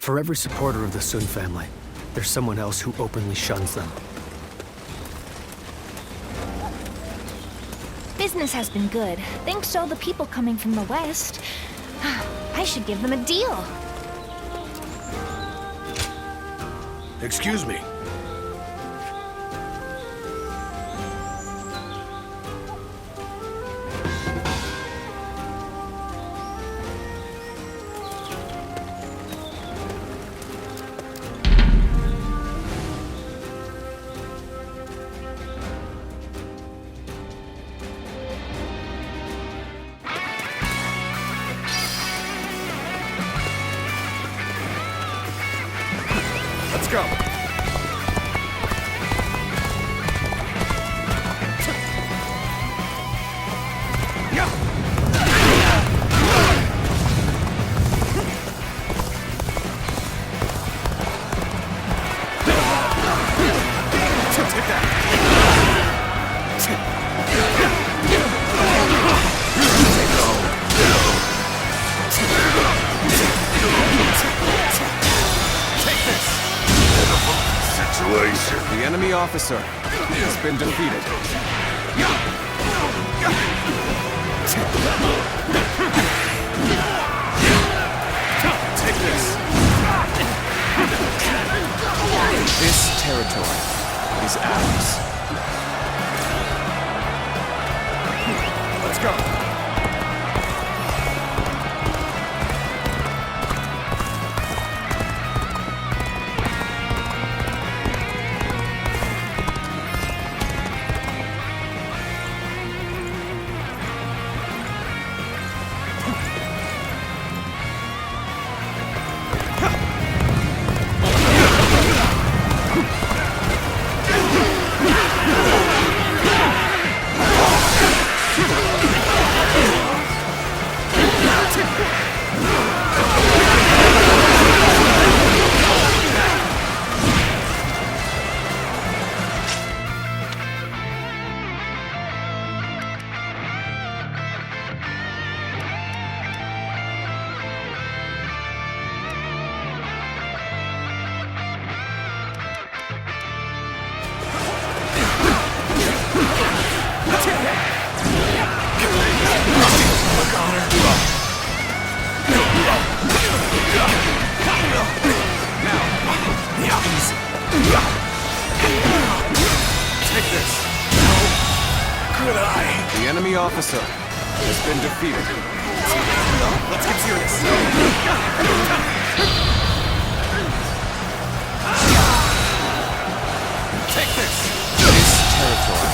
For every supporter of the Sun family, there's someone else who openly shuns them. Business has been good. Thanks to all the people coming from the West. I should give them a deal. Excuse me. Let's go. The enemy officer has been defeated. Take this. This territory is ours. Let's go. Take this. Good eye. The enemy officer has been defeated. Let's get serious. Take this. This territory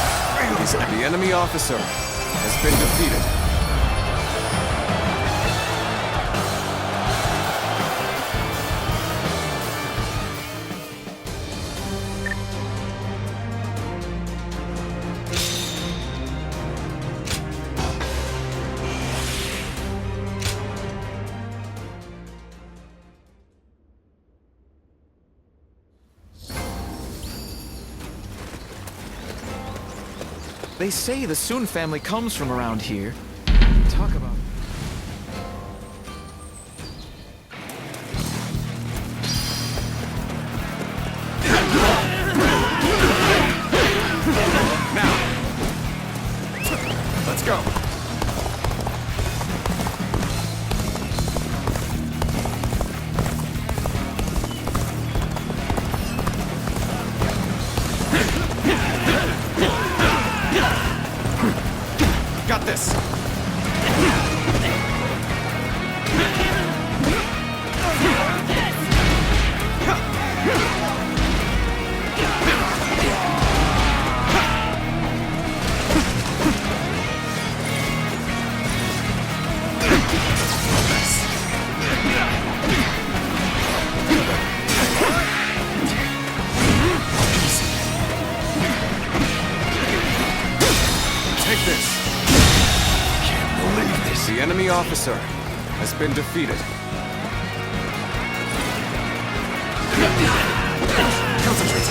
is the enemy officer has been defeated. They say the Sun family comes from around here. Talk about... Now. Let's go. Got this. Take this. Can't believe this. The enemy officer has been defeated. Concentrate.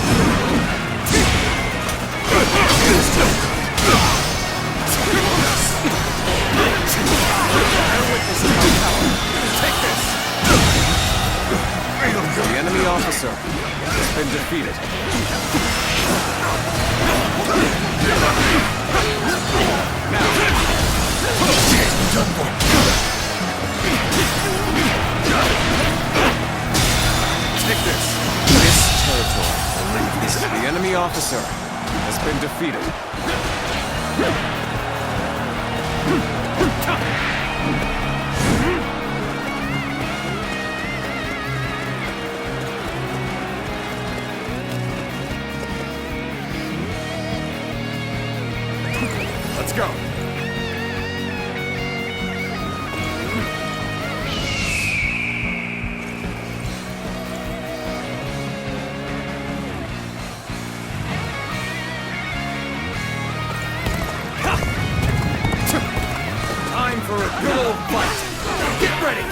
Take this. officer has been defeated. Let's go. Time for a good old fight. Get ready.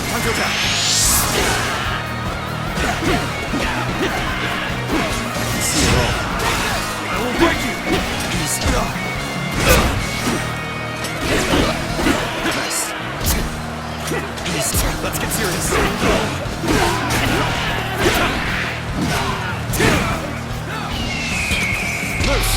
Time to attack. I will break you! Let's get serious. Loose!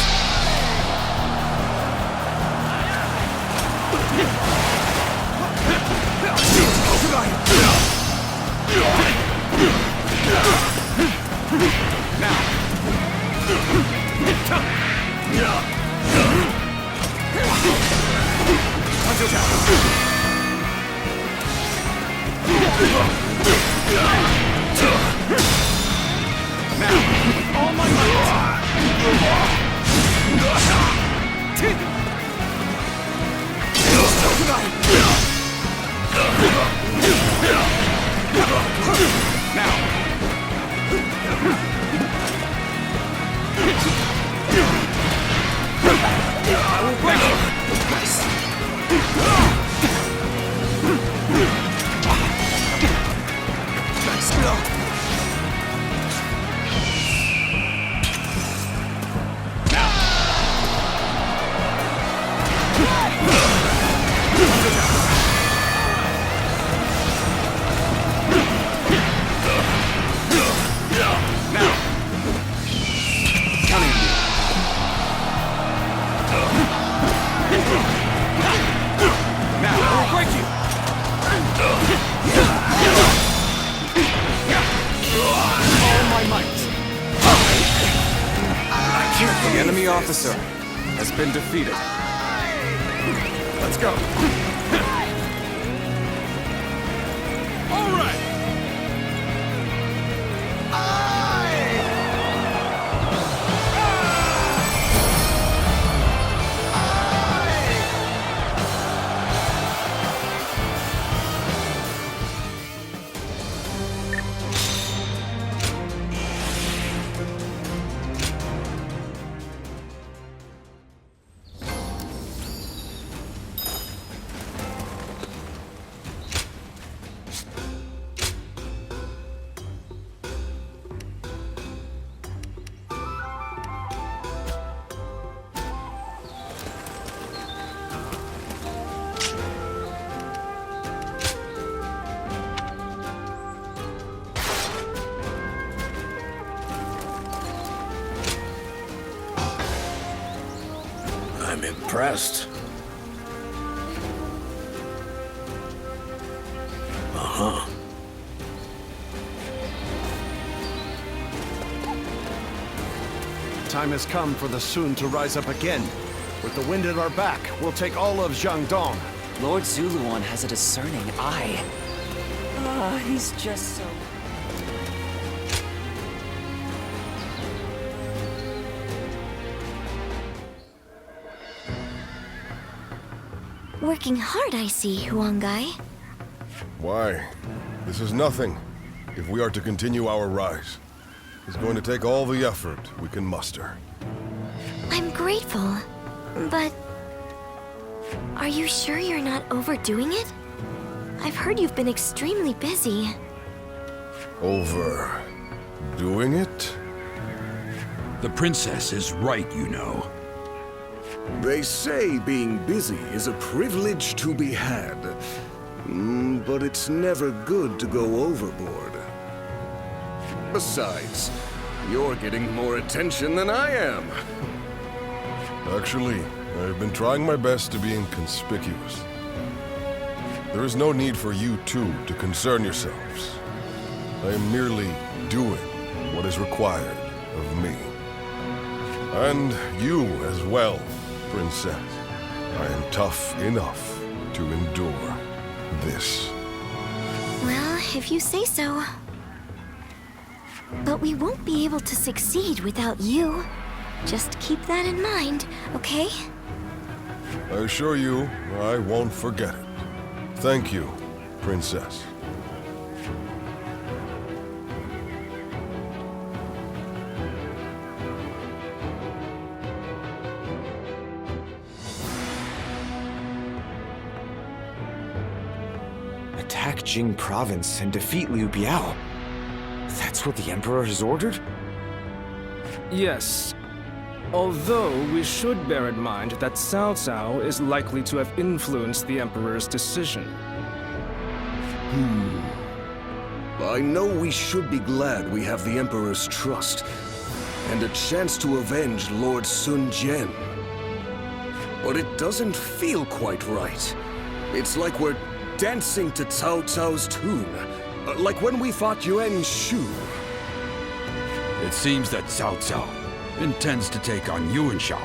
All my I will break you! The enemy officer has been defeated. Let's go. All right. I'm impressed. Uh-huh. Time has come for the Sun to rise up again. With the wind at our back, we'll take all of Jiangdong. Lord Zuluan has a discerning eye. He's just so... Working hard, I see, Huangai. Why? This is nothing. If we are to continue our rise, it's going to take all the effort we can muster. I'm grateful, but... Are you sure you're not overdoing it? I've heard you've been extremely busy. Overdoing it? The princess is right, you know. They say being busy is a privilege to be had. But it's never good to go overboard. Besides, you're getting more attention than I am. Actually, I've been trying my best to be inconspicuous. There is no need for you two to concern yourselves. I am merely doing what is required of me. And you as well, Princess. I am tough enough to endure this. Well, if you say so. But we won't be able to succeed without you. Just keep that in mind, okay? I assure you, I won't forget it. Thank you, Princess. Attack Jing Province and defeat Liu Biao. That's what the Emperor has ordered? Yes. Although we should bear in mind that Cao Cao is likely to have influenced the Emperor's decision. I know we should be glad we have the Emperor's trust, and a chance to avenge Lord Sun Jian. But it doesn't feel quite right. It's like we're dancing to Cao Cao's tune, like when we fought Yuan Shu. It seems that Cao Cao intends to take on Yuan Shao,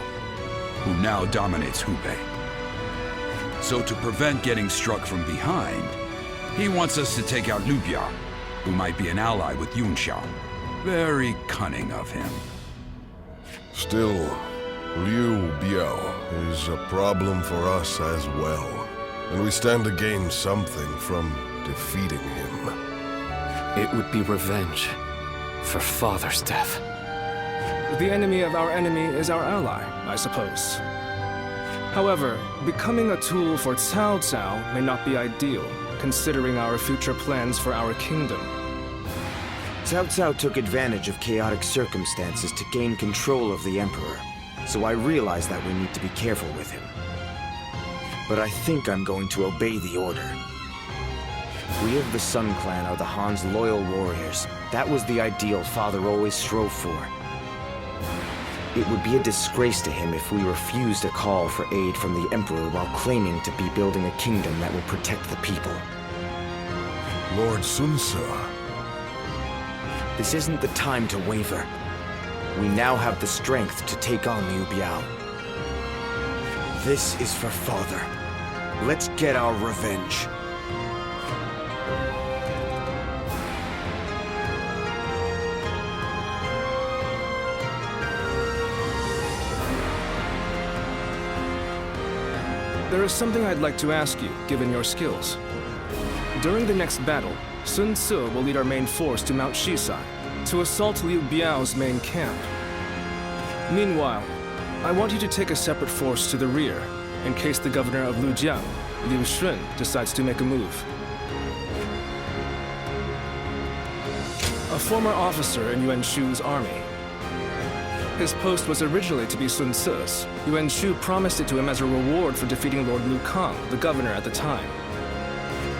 who now dominates Hubei. So to prevent getting struck from behind, he wants us to take out Liu Biao, who might be an ally with Yuan Shao. Very cunning of him. Still, Liu Biao is a problem for us as well, and we stand to gain something from defeating him. It would be revenge for Father's death. The enemy of our enemy is our ally, I suppose. However, becoming a tool for Cao Cao may not be ideal, considering our future plans for our kingdom. Cao Cao took advantage of chaotic circumstances to gain control of the Emperor, so I realize that we need to be careful with him. But I think I'm going to obey the order. We of the Sun Clan are the Han's loyal warriors. That was the ideal Father always strove for. It would be a disgrace to him if we refused a call for aid from the Emperor while claiming to be building a kingdom that will protect the people. Lord Sun Ce. This isn't the time to waver. We now have the strength to take on Liu Biao. This is for Father. Let's get our revenge. There is something I'd like to ask you, given your skills. During the next battle, Sun Ce will lead our main force to Mount Shisai, to assault Liu Biao's main camp. Meanwhile, I want you to take a separate force to the rear, in case the governor of Lujiang, Liu Shun, decides to make a move. A former officer in Yuan Shu's army. His post was originally to be Sun Ce's. Yuan Shu promised it to him as a reward for defeating Lord Lu Kang, the governor at the time.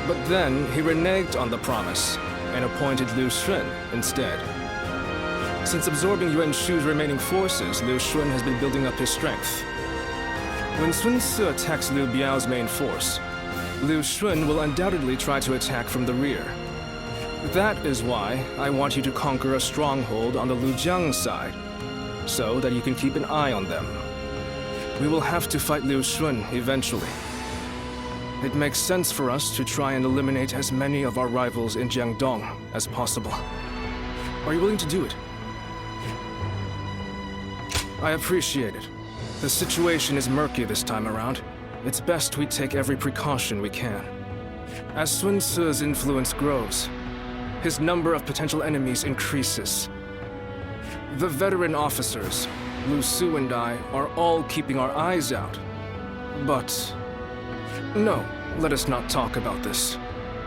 But then he reneged on the promise and appointed Liu Shun instead. Since absorbing Yuan Shu's remaining forces, Liu Shun has been building up his strength. When Sun Ce attacks Liu Biao's main force, Liu Shun will undoubtedly try to attack from the rear. That is why I want you to conquer a stronghold on the Lujiang side, so that you can keep an eye on them. We will have to fight Liu Shun eventually. It makes sense for us to try and eliminate as many of our rivals in Jiangdong as possible. Are you willing to do it? I appreciate it. The situation is murky this time around. It's best we take every precaution we can. As Sun Ce's influence grows, his number of potential enemies increases. The veteran officers, Lu Su and I, are all keeping our eyes out. But no, let us not talk about this.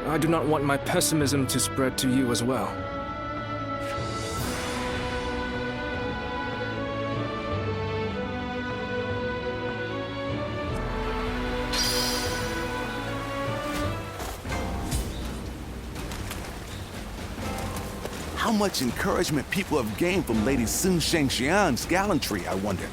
I do not want my pessimism to spread to you as well. How much encouragement people have gained from Lady Sun Shengxian's gallantry, I wonder.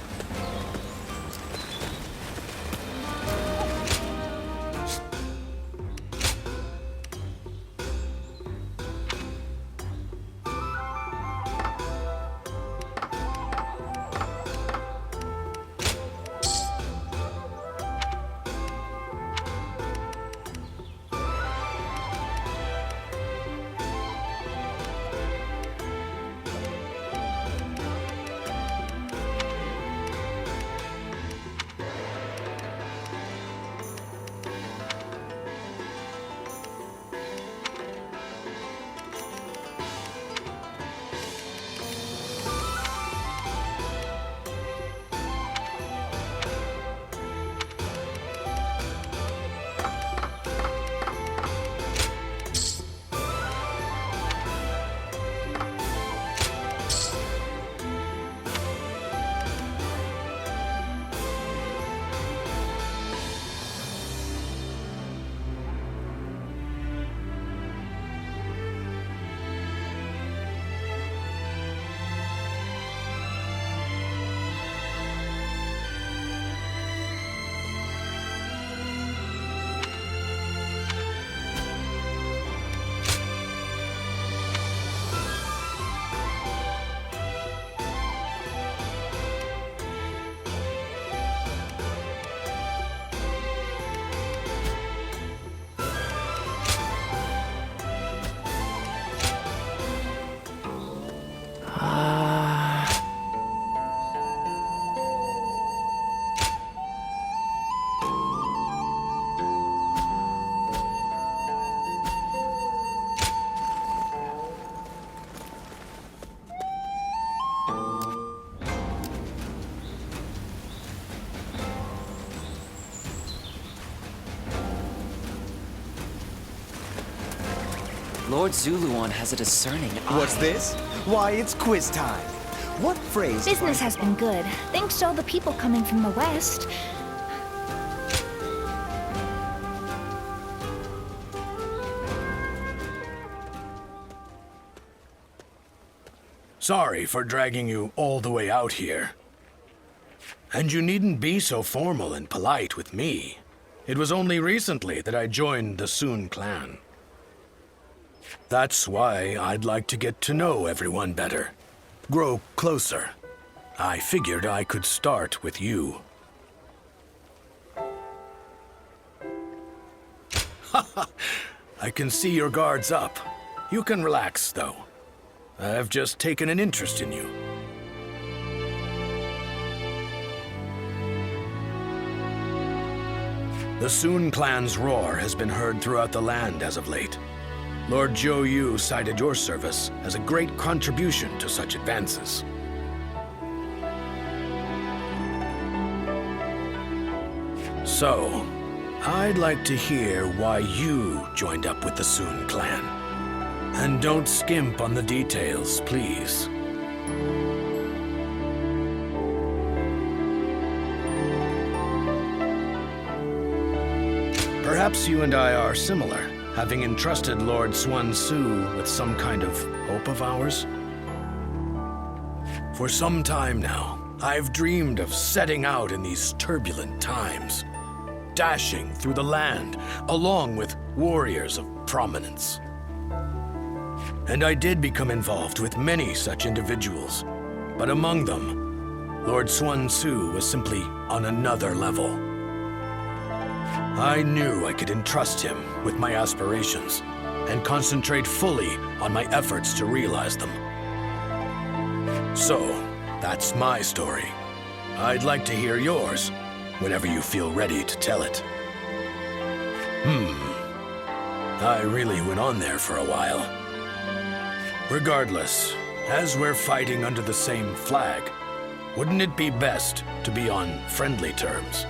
Lord Zuluan has a discerning eye. What's this? Why, it's quiz time. What phrase... Business has been good, thanks to all the people coming from the west. Sorry for dragging you all the way out here. And you needn't be so formal and polite with me. It was only recently that I joined the Sun clan. That's why I'd like to get to know everyone better. Grow closer. I figured I could start with you. I can see your guard's up. You can relax, though. I've just taken an interest in you. The Sun clan's roar has been heard throughout the land as of late. Lord Zhou Yu cited your service as a great contribution to such advances. So, I'd like to hear why you joined up with the Sun clan. And don't skimp on the details, please. Perhaps you and I are similar, having entrusted Lord Xuan Su with some kind of hope of ours. For some time now, I've dreamed of setting out in these turbulent times, dashing through the land along with warriors of prominence. And I did become involved with many such individuals, but among them, Lord Xuan Su was simply on another level. I knew I could entrust him with my aspirations and concentrate fully on my efforts to realize them. So, that's my story. I'd like to hear yours whenever you feel ready to tell it. I really went on there for a while. Regardless, as we're fighting under the same flag, wouldn't it be best to be on friendly terms?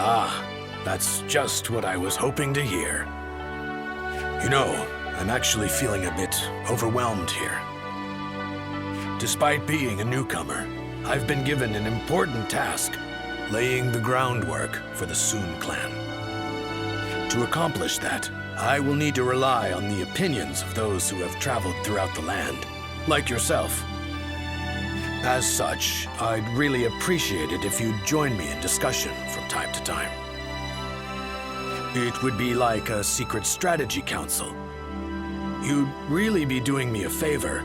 Ah, that's just what I was hoping to hear. You know, I'm actually feeling a bit overwhelmed here. Despite being a newcomer, I've been given an important task, laying the groundwork for the Sun clan. To accomplish that, I will need to rely on the opinions of those who have traveled throughout the land, like yourself. As such, I'd really appreciate it if you'd join me in discussion from time to time. It would be like a secret strategy council. You'd really be doing me a favor.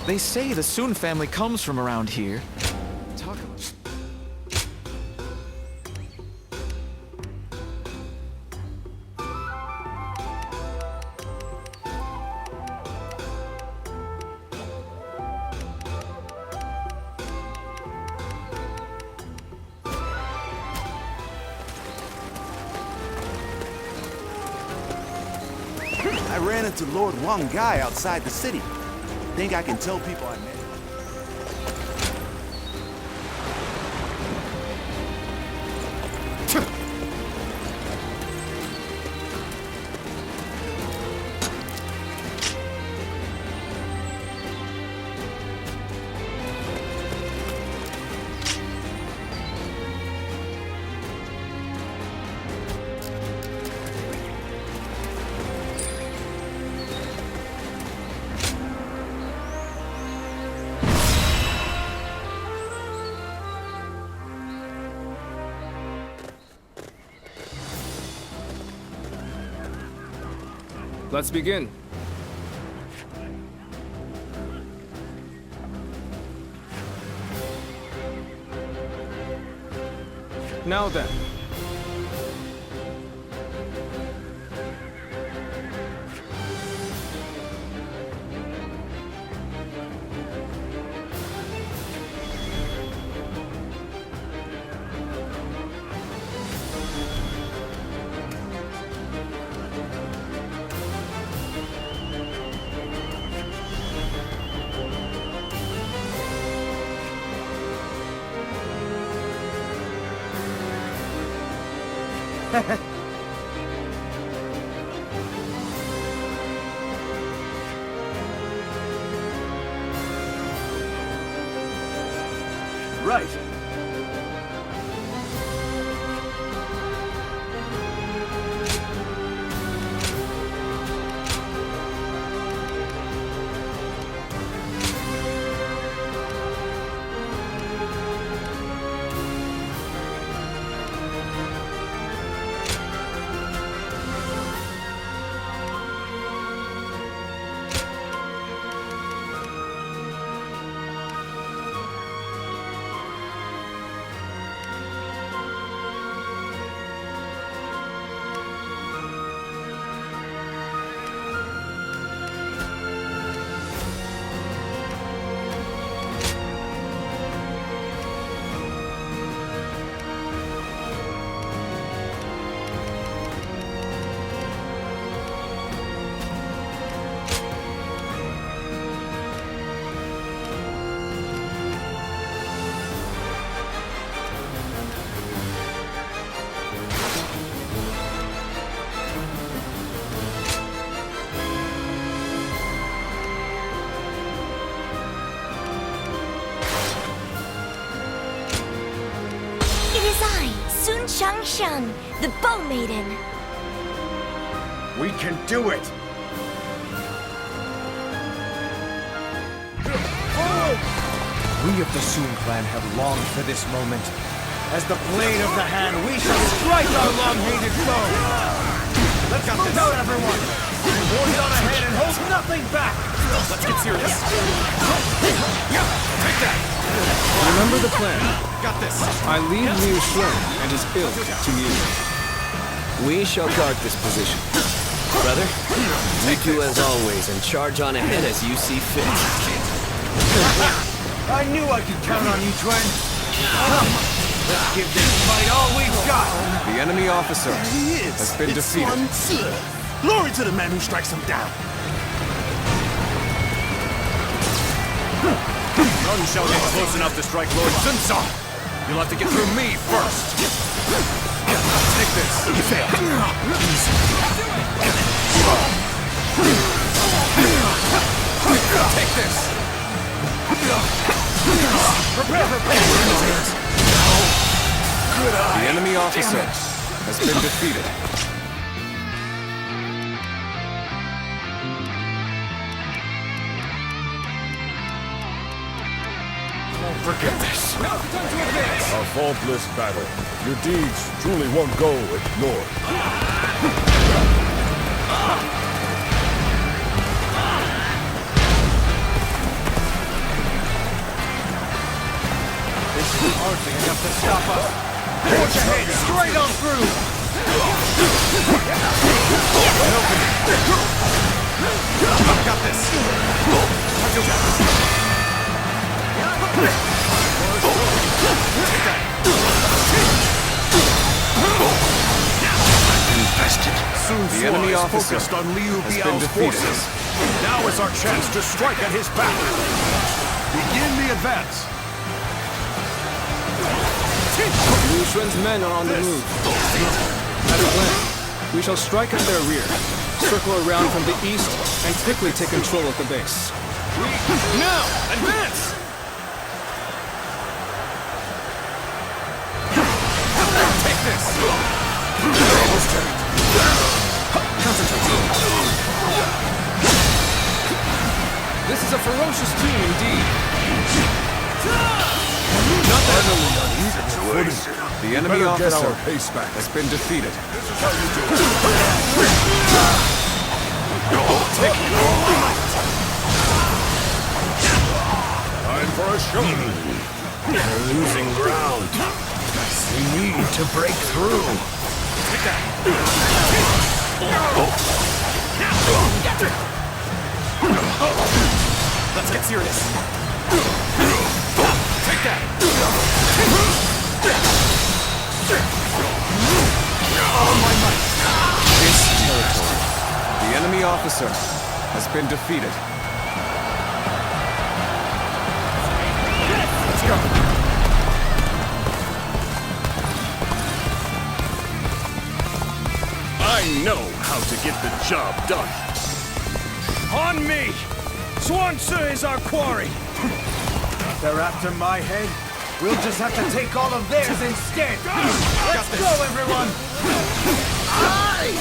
They say the Sun family comes from around here. Talk about... I ran into Lord Wang Gai outside the city. Think I can tell people I met him. Let's begin. Now then. Right. It is I, Sun Shangshan, the Bow Maiden. We can do it! We of the Sun clan have longed for this moment. As the blade of the hand, we shall strike our long-hated foe! Let's move out, everyone! Forge on ahead and hold nothing back! Let's get serious. Take that! Remember the plan. Got this. I leave Liu Shun and his ilk to you. We shall guard this position. Brother, you do as always and charge on ahead as you see fit. I knew I could count on you, twin! Come, let's give this fight all we've got! The enemy officer has been defeated. Glory to the man who strikes him down. None shall get close enough to strike Lord Sun Ce. You'll have to get through me first. Take this. You failed. Take this. Prepare for pain. The enemy officer has been defeated. Forget this. A faultless battle. Your deeds truly won't go ignored. This is hardly enough to stop us. Forge ahead, straight on through! I've got this. I've got this. Infested. The enemy officer focused on Liu has been Biao's defeated. forces. Now is our chance to strike at his back. Begin the advance. Liu Shun's men are on the move. As planned, we shall strike at their rear, circle around from the east, and quickly take control of the base. Now, advance! Take this! This is a ferocious team indeed. The enemy Better get officer our pace back. has been defeated. Time for a show. They're losing ground. We need to break through. Take that. Let's get serious. Take that. This territory. The enemy officer has been defeated. Let's go. I know how to get the job done. On me! Swansea is our quarry! They're after my head. We'll just have to take all of theirs instead. Let's go, everyone! Aye!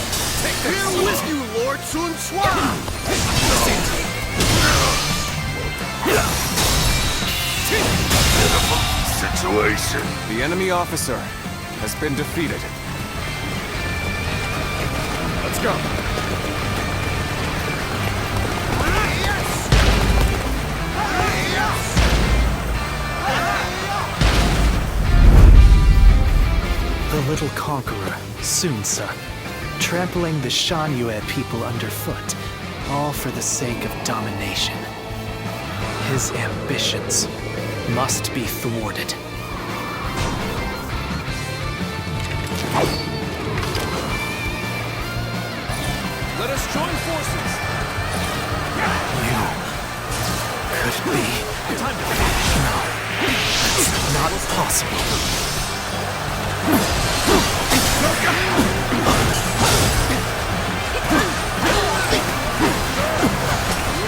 Here with you, Lord Sun Quan! Pitiful situation. The enemy officer has been defeated. Let's go. The little conqueror, Sunsa, trampling the Shanyue people underfoot, all for the sake of domination. His ambitions must be thwarted. Let us join forces! You could be... No, that's not possible.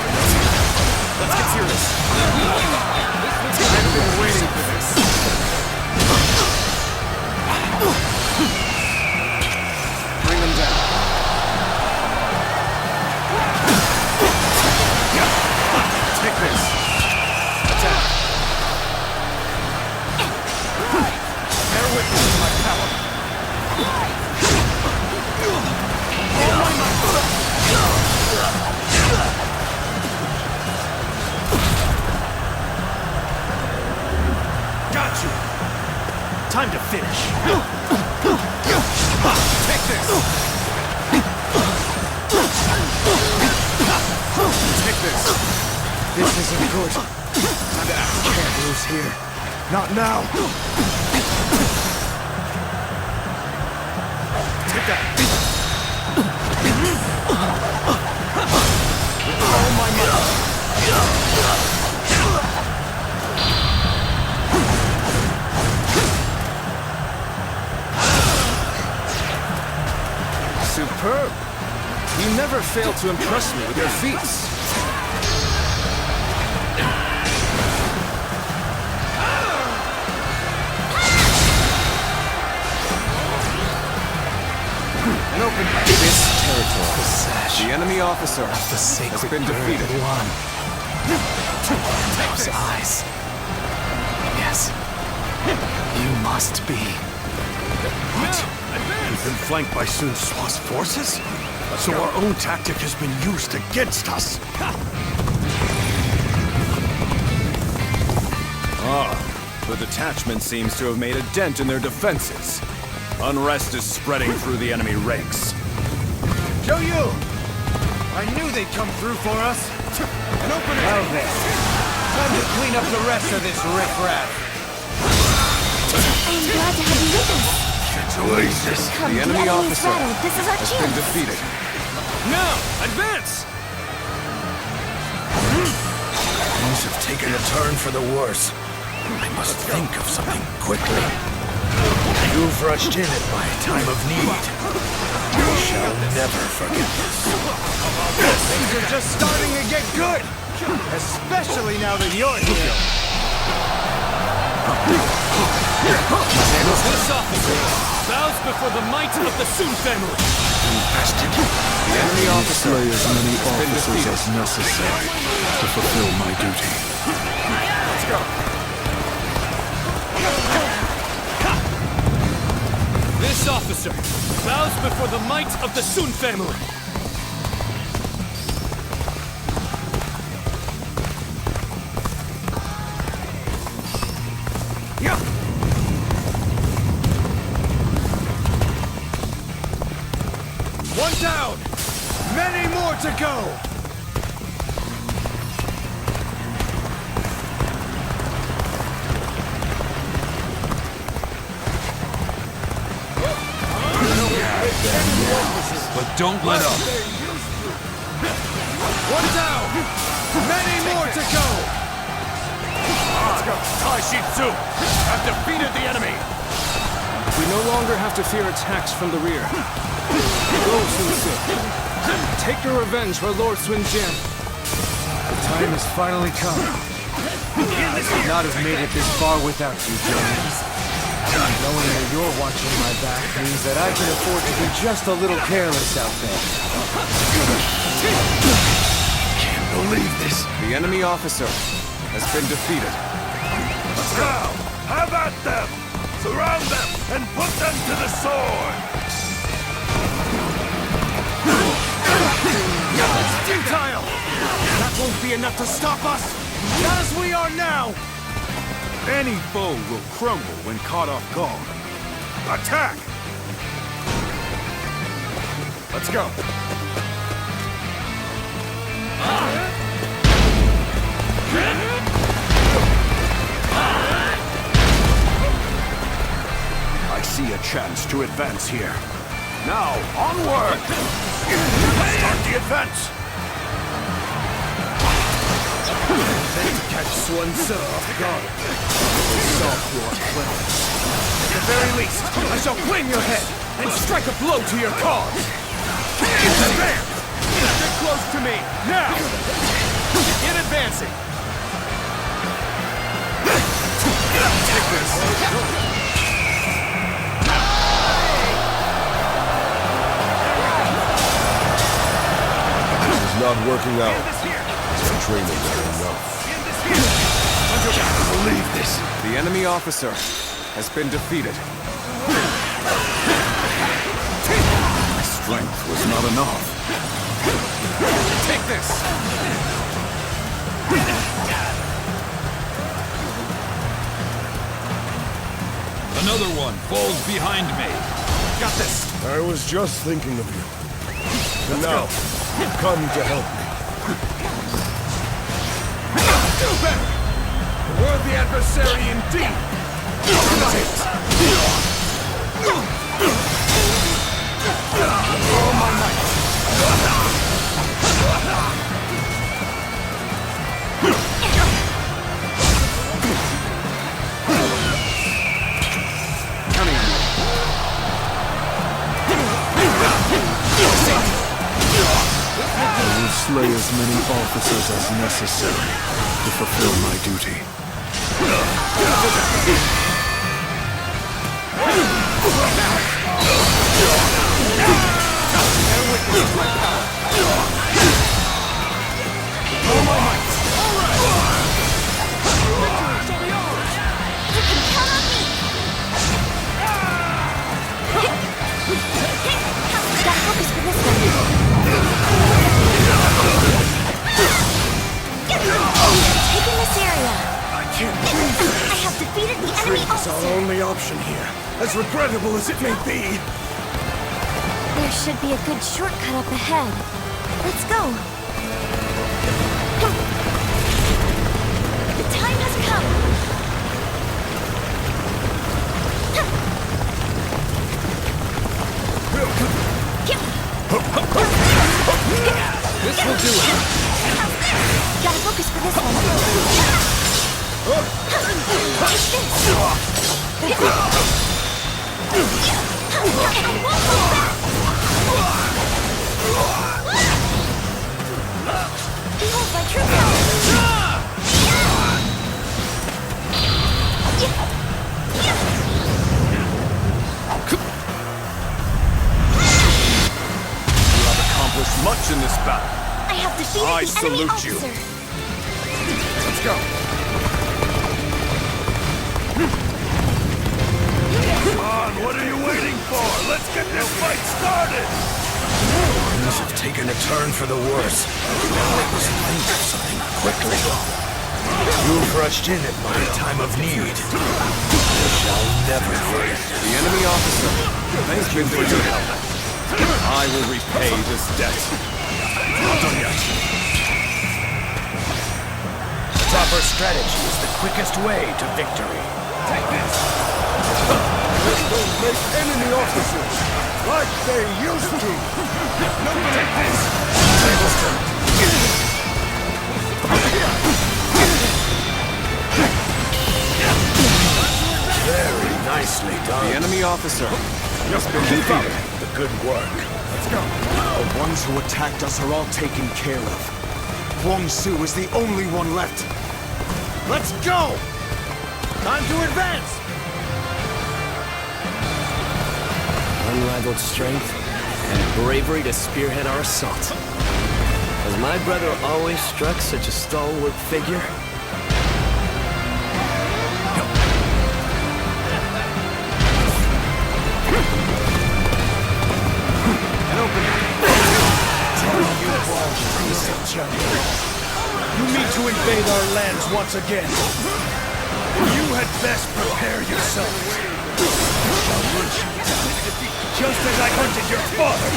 Let's get serious. I've been waiting for this. Bring them down. Take this. Attack. Bear witness to my power. Got you! Time to finish. Take this. Take this. This isn't good. Can't lose here. Not now. Take that. With all my might. Superb. You never fail to impress me with your feats. An open this territory. The enemy officer The sacred has been bird defeated. won. Those eyes. Yes. You must be. We've been flanked by Sun Sua's forces? So our own tactic has been used against us. The detachment seems to have made a dent in their defenses. Unrest is spreading through the enemy ranks. Yu! I knew they'd come through for us. An open Well then, time to clean up the rest of this riffraff. I am glad to have you with us. Oasis. Come, The enemy officer rattled. This is our has been chance. defeated. Now, advance! Things have taken a turn for the worse. I must think of something quickly. You've rushed in at my time of need. I shall never forget this. Things are just starting to get good! Especially now that you're here. This officer bows before the might of the Sun family. Invested. The enemy officer Slay as many has been officers defeated. as necessary to fulfill my duty. Let's go. This officer bows before the might of the Sun family. One down! Many more to go! But don't let up. One down! Many more to go! Let's go. Tai Shitsu have defeated the enemy. We no longer have to fear attacks from the rear. Go, Sun Ce. Take your revenge for Lord Sun Jian. The time has finally come. I could not have made it this far without you, James. Knowing that you're watching my back means that I can afford to be just a little careless out there. Can't believe this. The enemy officer has been defeated. Let's go! Have at them! Surround them and put them to the sword! Futile! That won't be enough to stop us! Not as we are now! Any foe will crumble when caught off guard. Attack! Let's go. I see a chance to advance here. Now, onward! Start the advance! Meant to catch Sun Ce off guard. Solve your plan. At the very least, I shall flame your head and strike a blow to your cause. Advance! Get close to me, now! Get advancing! Take this! This is not working out. This training is enough. I can't believe this. The enemy officer has been defeated. My strength was not enough. Take this! Another one falls behind me. Got this! I was just thinking of you. And now, come to help me. Do better! A worthy adversary indeed! All my might! Coming on. I will slay as many officers as necessary to fulfill my duty. All my might! Gotta focus for this one. Taking this area. I can't believe it. I have defeated the enemy Retreat is officer. our only option here, as regrettable as it may be. There should be a good shortcut up ahead. Let's go. The time has come. This will do it! Gotta focus for this one. Take this. I won't hold back. Behold my true power. You have accomplished much in this battle. I have defeated I the enemy salute you. officer. Let's go. Come on, what are you waiting for? Let's get this fight started! Things have taken a turn for the worse. I must think of something quickly. You rushed in at my time of need. I shall never forget. The enemy officer, thank you for your help. I will repay this debt. Not done yet. Proper strategy is the quickest way to victory. Take this! Don't make enemy officers like they used to! No, take this! Tables turned. Very nice Nicely done. The enemy officer has been Keep up defeated. the good work. Let's go. The ones who attacked us are all taken care of. Huang Su is the only one left. Let's go! Time to advance! Unrivaled strength and bravery to spearhead our assault. Has my brother always struck such a stalwart figure? You mean to invade our lands once again? You had best prepare yourselves. Just as I hunted your father.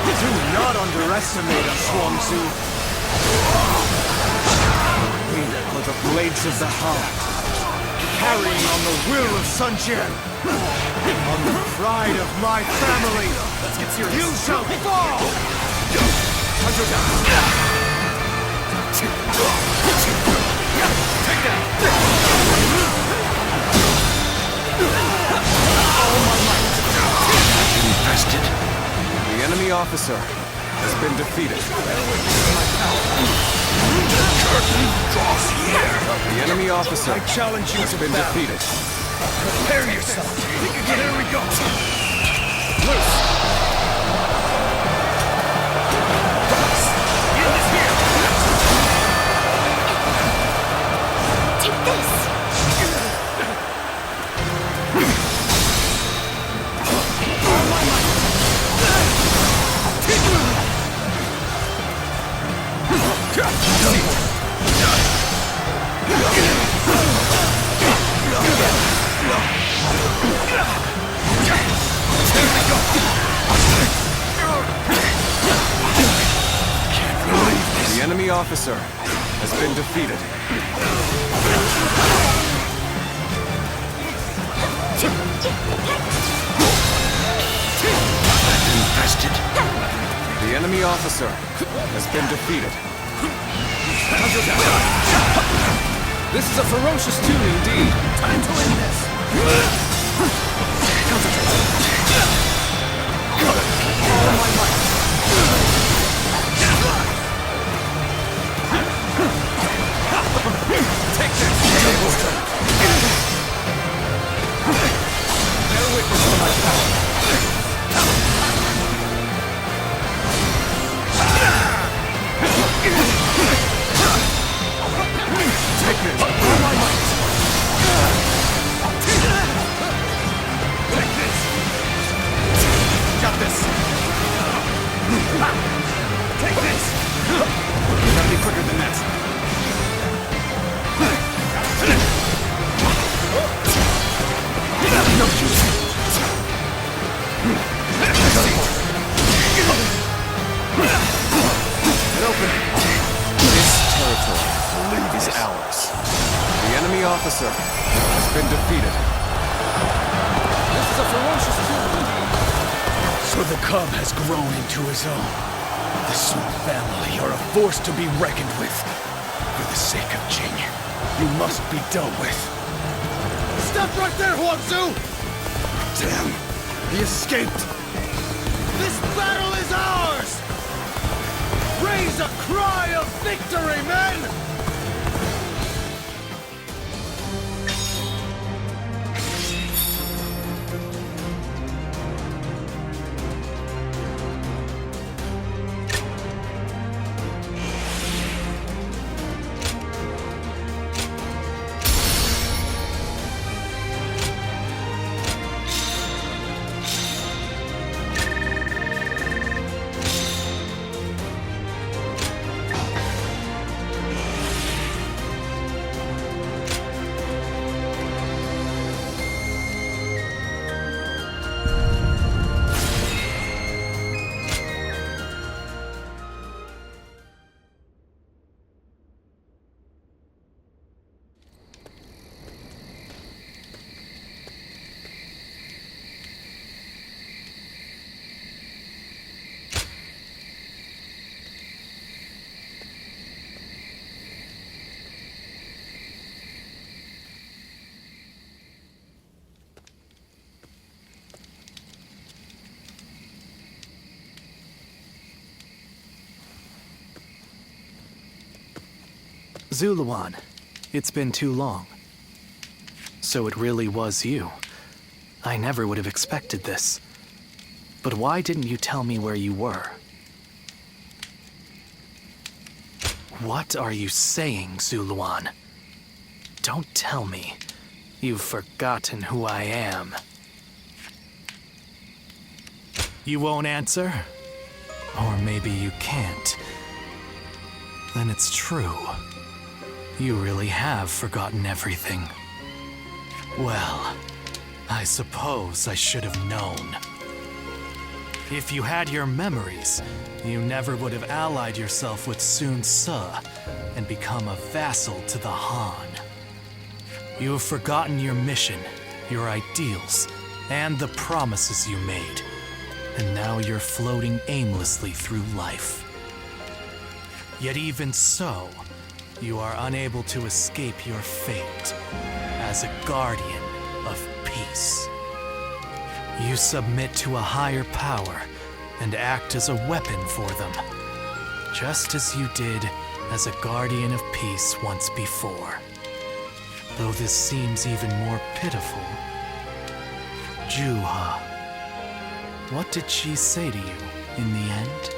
Do not underestimate us, Huang Su. We are the blades of the Han, carrying on the will of Sun Jian. On the pride of my family. Let's get serious. You shall fall! Take that! Infested. The enemy officer has been defeated. Curtain draws here. The enemy officer I challenge you has to been battle. defeated. Prepare yourself. Here we go. Take this! The enemy officer has been defeated. Infested. The enemy officer has been defeated. This is a ferocious tune indeed. Time to end this. Take this! Bear witness to my power. Take this! All my might! Take this! Got this! Take this! You gotta be quicker than that. No use. Get open. This territory is ours. The enemy officer has been defeated. This is a ferocious tune indeed. So the cub has grown into his own. The Sun family are a force to be reckoned with. For the sake of Jing, you must be dealt with. Stop right there, Huang Su! Damn, he escaped. This battle is ours! Raise a cry of victory, men! Zuluan, it's been too long. So it really was you. I never would have expected this. But why didn't you tell me where you were? What are you saying, Zuluan? Don't tell me you've forgotten who I am. You won't answer? Or maybe you can't. Then it's true. You really have forgotten everything. Well, I suppose I should have known. If you had your memories, you never would have allied yourself with Sun Ce and become a vassal to the Han. You have forgotten your mission, your ideals, and the promises you made. And now you're floating aimlessly through life. Yet even so, you are unable to escape your fate as a guardian of peace. You submit to a higher power and act as a weapon for them, just as you did as a guardian of peace once before. Though this seems even more pitiful. Juha, what did she say to you in the end?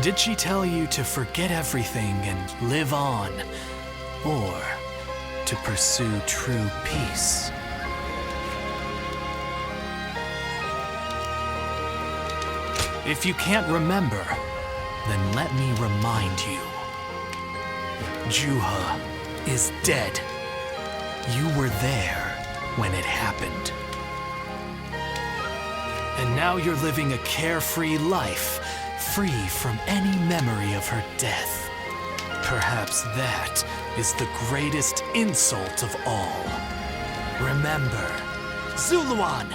Did she tell you to forget everything and live on, or to pursue true peace? If you can't remember, then let me remind you. Juha is dead. You were there when it happened. And now you're living a carefree life, free from any memory of her death. Perhaps that is the greatest insult of all. Remember, Zuluan!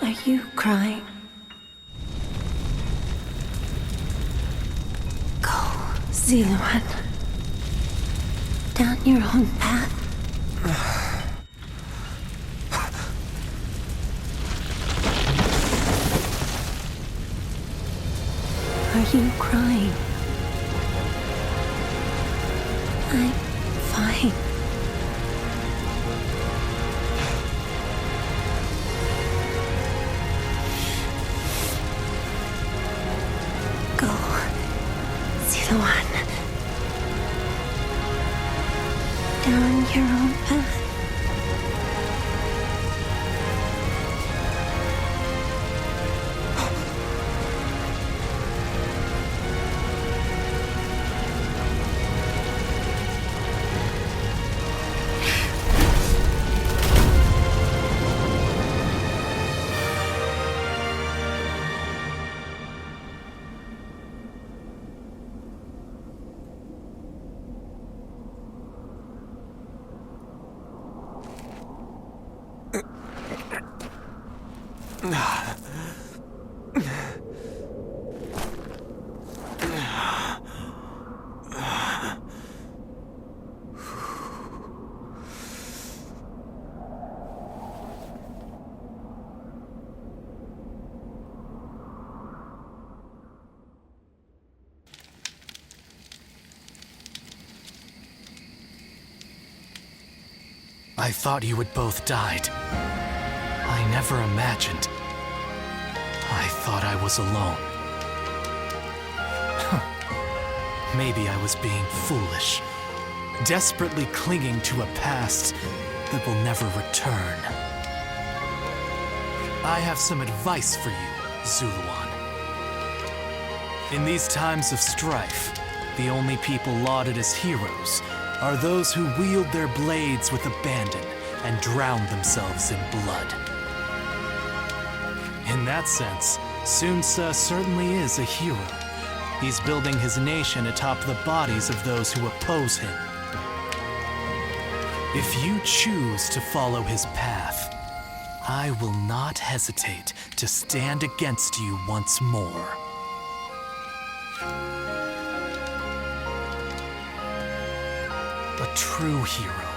Are you crying? Go, Zuluan. Down your own path. Are you crying? I'm fine. Go, Zuluan. Down your own path. I thought you had both died. I never imagined. I thought I was alone. Maybe I was being foolish, desperately clinging to a past that will never return. I have some advice for you, Zuluan. In these times of strife, the only people lauded as heroes are those who wield their blades with abandon and drown themselves in blood. In that sense, Sun Ce certainly is a hero. He's building his nation atop the bodies of those who oppose him. If you choose to follow his path, I will not hesitate to stand against you once more. A true hero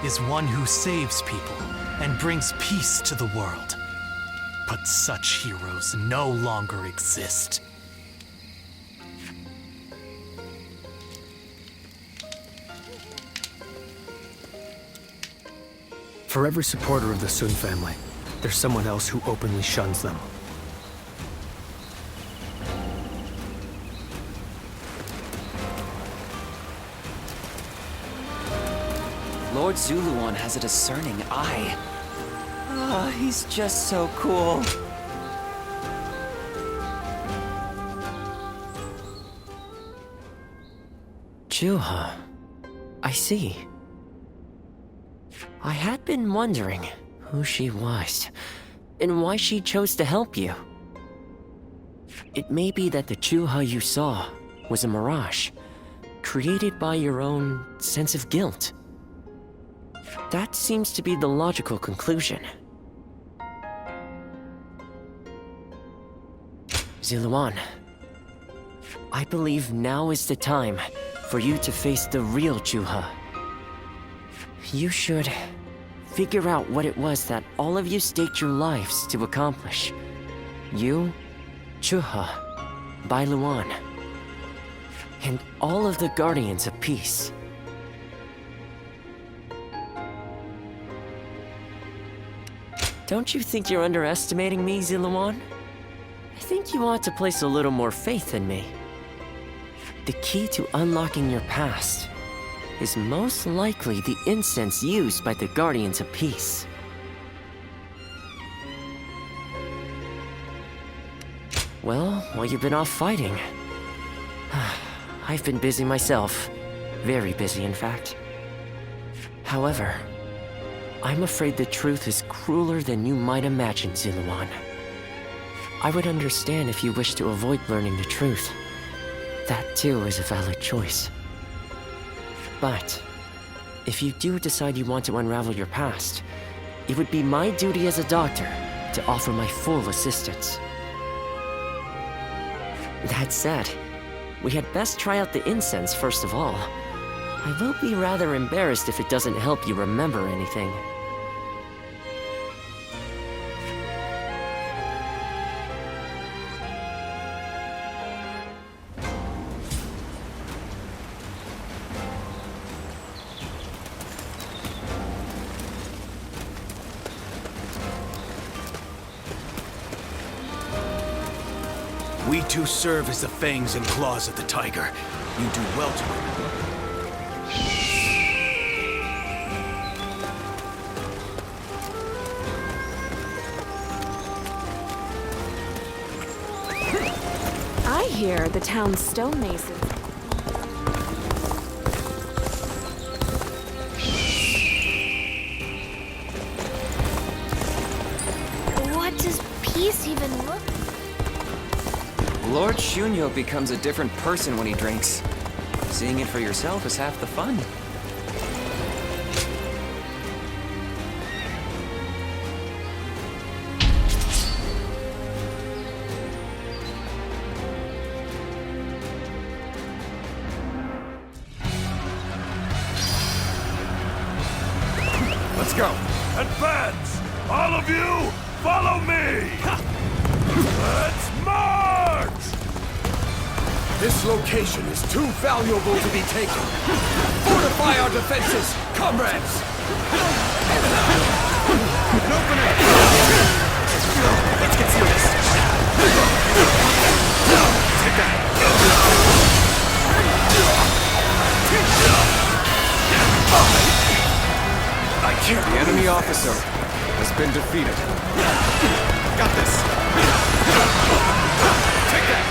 is one who saves people and brings peace to the world. But such heroes no longer exist. For every supporter of the Sun family, there's someone else who openly shuns them. Lord Zuluan has a discerning eye. Ah, he's just so cool. Juha. I see. I had been wondering who she was, and why she chose to help you. It may be that the Juha you saw was a mirage, created by your own sense of guilt. That seems to be the logical conclusion. Zuluan, I believe now is the time for you to face the real Juha. You should figure out what it was that all of you staked your lives to accomplish. You, Juha, Bailuan, and all of the Guardians of Peace. Don't you think you're underestimating me, Zuluan? I think you ought to place a little more faith in me. The key to unlocking your past is most likely the incense used by the Guardians of Peace. Well, while you've been off fighting, I've been busy myself. Very busy, in fact. However, I'm afraid the truth is crueler than you might imagine, Zuluan. I would understand if you wish to avoid learning the truth. That too is a valid choice. But if you do decide you want to unravel your past, it would be my duty as a doctor to offer my full assistance. That said, we had best try out the incense first of all. I will be rather embarrassed if it doesn't help you remember anything. We two serve as the fangs and claws of the tiger. You do well to remember. I hear the town's stonemasons. What does peace even look like? Lord Shunyo becomes a different person when he drinks. Seeing it for yourself is half the fun. Let's go. Advance! All of you, follow me! Let's march! This location is too valuable to be taken. Fortify our defenses, comrades! An opening! Let's get serious. Take that! I can't. The enemy officer has been defeated. Got this. Take that!